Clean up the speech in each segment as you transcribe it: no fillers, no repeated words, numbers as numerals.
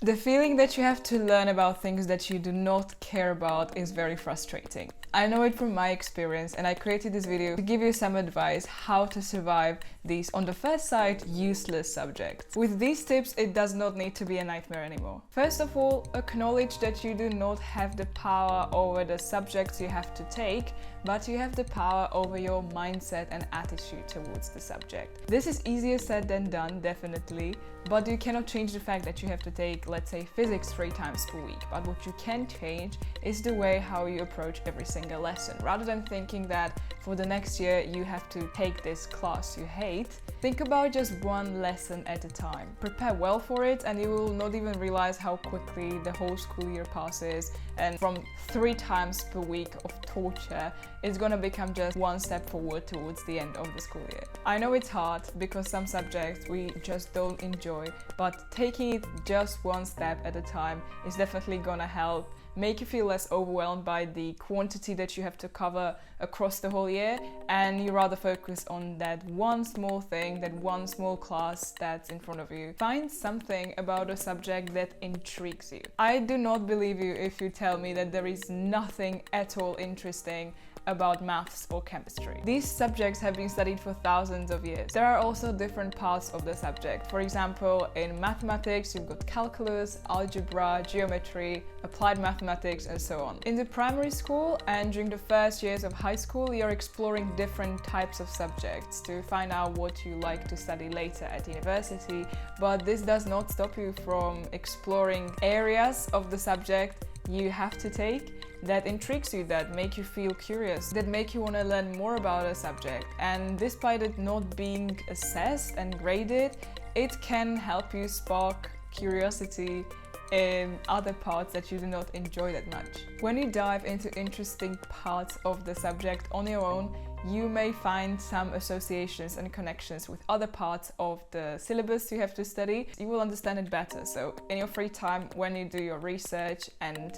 The feeling that you have to learn about things that you do not care about is very frustrating. I know it from my experience, and I created this video to give you some advice how to survive these, on the first sight, useless subjects. With these tips, it does not need to be a nightmare anymore. First of all, acknowledge that you do not have the power over the subjects you have to take, but you have the power over your mindset and attitude towards the subject. This is easier said than done, definitely, but you cannot change the fact that you have to take, let's say, physics 3 times per week. But what you can change is the way how you approach every single lesson. Rather than thinking that for the next year you have to take this class you hate, think about just one lesson at a time. Prepare well for it, and you will not even realize how quickly the whole school year passes, and from 3 times per week of torture, it's gonna become just one step forward towards the end of the school year. I know it's hard because some subjects we just don't enjoy, but taking it just one step at a time is definitely gonna help make you feel less overwhelmed by the quantity that you have to cover across the whole year, and you rather focus on that one small thing, that one small class that's in front of you. Find something about a subject that intrigues you. I do not believe you if you tell me that there is nothing at all interesting about maths or chemistry. These subjects have been studied for thousands of years. There are also different parts of the subject. For example, in mathematics, you've got calculus, algebra, geometry, applied mathematics, and so on. In the primary school and during the first years of high school, you're exploring different types of subjects to find out what you like to study later at university, but this does not stop you from exploring areas of the subject you have to take that intrigues you, that make you feel curious, that make you want to learn more about a subject. And despite it not being assessed and graded, it can help you spark curiosity in other parts that you do not enjoy that much. When you dive into interesting parts of the subject on your own, you may find some associations and connections with other parts of the syllabus you have to study. You will understand it better. So in your free time, when you do your research and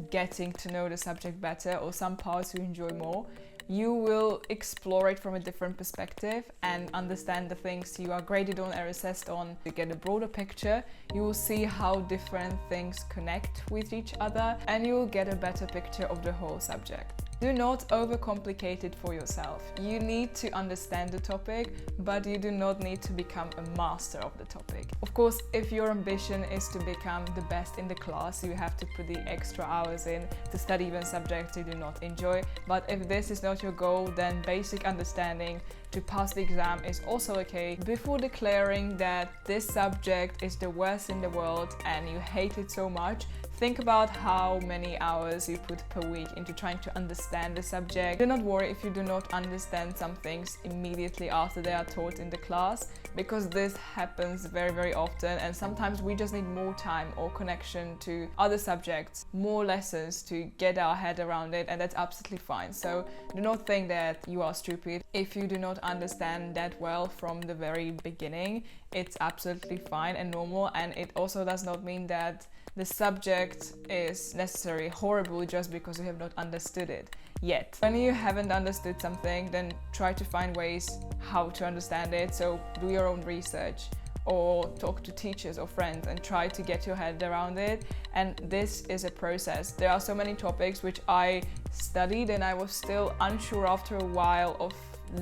getting to know the subject better, or some parts you enjoy more, you will explore it from a different perspective and understand the things you are graded on or assessed on. To get a broader picture, you will see how different things connect with each other, and you will get a better picture of the whole subject. Do not overcomplicate it for yourself. You need to understand the topic, but you do not need to become a master of the topic. Of course, if your ambition is to become the best in the class, you have to put the extra hours in to study even subjects you do not enjoy. But if this is not your goal, then basic understanding to pass the exam is also okay. Before declaring that this subject is the worst in the world and you hate it so much, think about how many hours you put per week into trying to understand the subject. Do not worry if you do not understand some things immediately after they are taught in the class, because this happens very, very often, and sometimes we just need more time or connection to other subjects, more lessons to get our head around it, and that's absolutely fine. So do not think that you are stupid if you do not understand that well from the very beginning. It's absolutely fine and normal, and it also does not mean that the subject is necessarily horrible just because you have not understood it yet. When you haven't understood something, then try to find ways how to understand it. So do your own research or talk to teachers or friends and try to get your head around it. And this is a process. There are so many topics which I studied and I was still unsure after a while of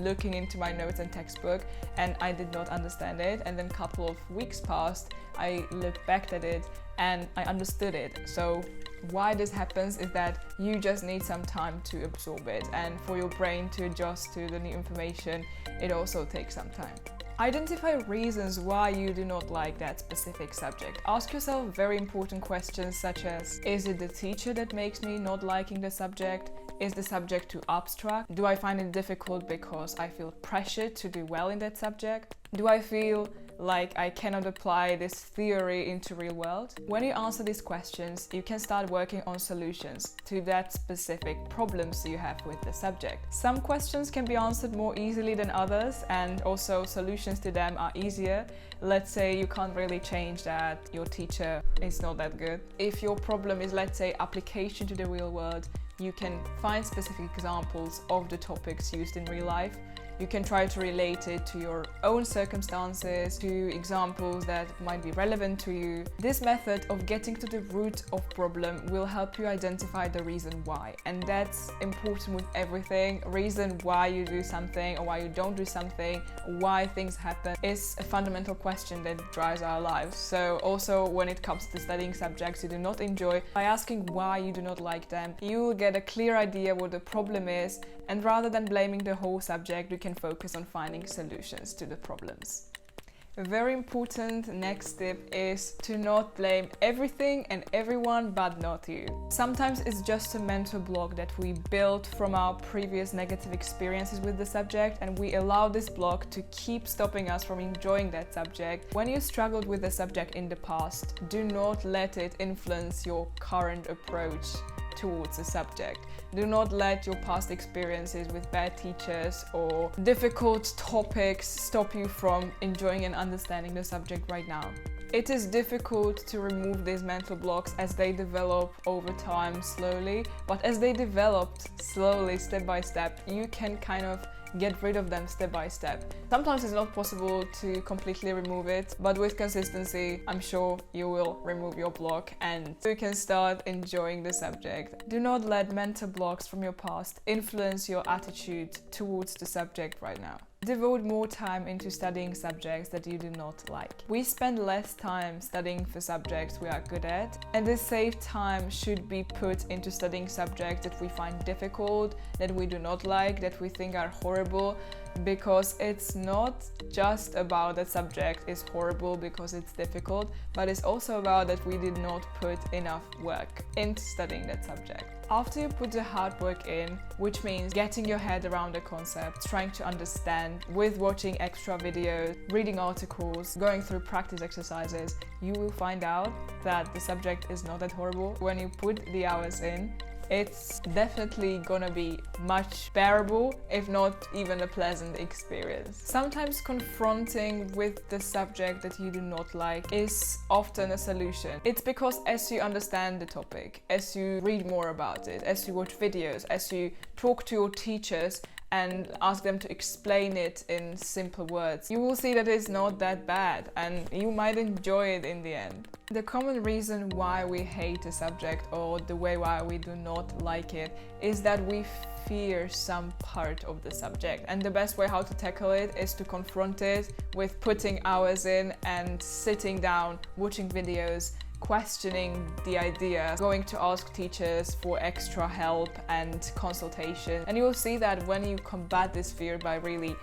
looking into my notes and textbook, and I did not understand it, and then a couple of weeks passed, I looked back at it and I understood it. So why this happens is that you just need some time to absorb it, and for your brain to adjust to the new information, it also takes some time. Identify reasons why you do not like that specific subject. Ask yourself very important questions such as, is it the teacher that makes me not liking the subject? Is the subject too abstract? Do I find it difficult because I feel pressured to do well in that subject? Do I feel like I cannot apply this theory into real world? When you answer these questions, you can start working on solutions to that specific problems you have with the subject. Some questions can be answered more easily than others, and also solutions to them are easier. Let's say you can't really change that your teacher is not that good. If your problem is, let's say, application to the real world, you can find specific examples of the topics used in real life. You can try to relate it to your own circumstances, to examples that might be relevant to you. This method of getting to the root of problem will help you identify the reason why. And that's important with everything. Reason why you do something or why you don't do something, why things happen is a fundamental question that drives our lives. So also when it comes to studying subjects you do not enjoy, by asking why you do not like them, you will get a clear idea what the problem is, and rather than blaming the whole subject, you can focus on finding solutions to the problems. A very important next tip is to not blame everything and everyone but not you. Sometimes it's just a mental block that we built from our previous negative experiences with the subject, and we allow this block to keep stopping us from enjoying that subject. When you struggled with the subject in the past, do not let it influence your current approach towards the subject. Do not let your past experiences with bad teachers or difficult topics stop you from enjoying and understanding the subject right now. It is difficult to remove these mental blocks as they develop over time slowly, but as they developed slowly, step by step, you can kind of get rid of them step by step. Sometimes it's not possible to completely remove it, but with consistency, I'm sure you will remove your block and you can start enjoying the subject. Do not let mental blocks from your past influence your attitude towards the subject right now. Devote more time into studying subjects that you do not like. We spend less time studying for subjects we are good at, and this saved time should be put into studying subjects that we find difficult, that we do not like, that we think are horrible, because it's not just about that subject is horrible because it's difficult, but it's also about that we did not put enough work into studying that subject. After you put the hard work in, which means getting your head around the concept, trying to understand with watching extra videos, reading articles, going through practice exercises, you will find out that the subject is not that horrible. When you put the hours in, it's definitely gonna be much bearable, if not even a pleasant experience. Sometimes confronting with the subject that you do not like is often a solution. It's because as you understand the topic, as you read more about it, as you watch videos, as you talk to your teachers and ask them to explain it in simple words, you will see that it's not that bad and you might enjoy it in the end. The common reason why we hate a subject or the way why we do not like it is that we fear some part of the subject, and the best way how to tackle it is to confront it with putting hours in and sitting down, watching videos, questioning the idea, going to ask teachers for extra help and consultation. And you will see that when you combat this fear by really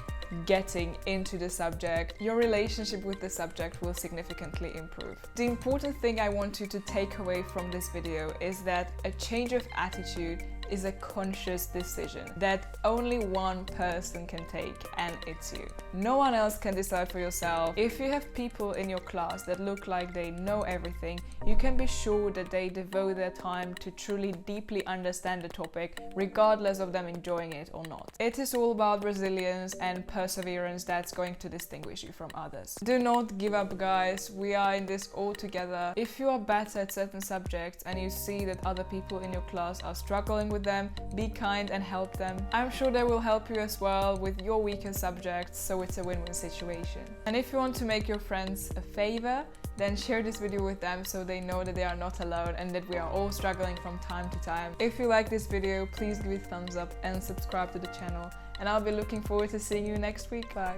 getting into the subject, your relationship with the subject will significantly improve. The important thing I want you to take away from this video is that a change of attitude is a conscious decision that only one person can take, and it's you. No one else can decide for yourself. If you have people in your class that look like they know everything, you can be sure that they devote their time to truly deeply understand the topic, regardless of them enjoying it or not. It is all about resilience and perseverance that's going to distinguish you from others. Do not give up, guys. We are in this all together. If you are better at certain subjects and you see that other people in your class are struggling with them, be kind and help them. I'm sure they will help you as well with your weaker subjects, so it's a win-win situation. And if you want to make your friends a favor, then share this video with them so they know that they are not alone and that we are all struggling from time to time. If you like this video, please give it a thumbs up and subscribe to the channel. And I'll be looking forward to seeing you next week. Bye.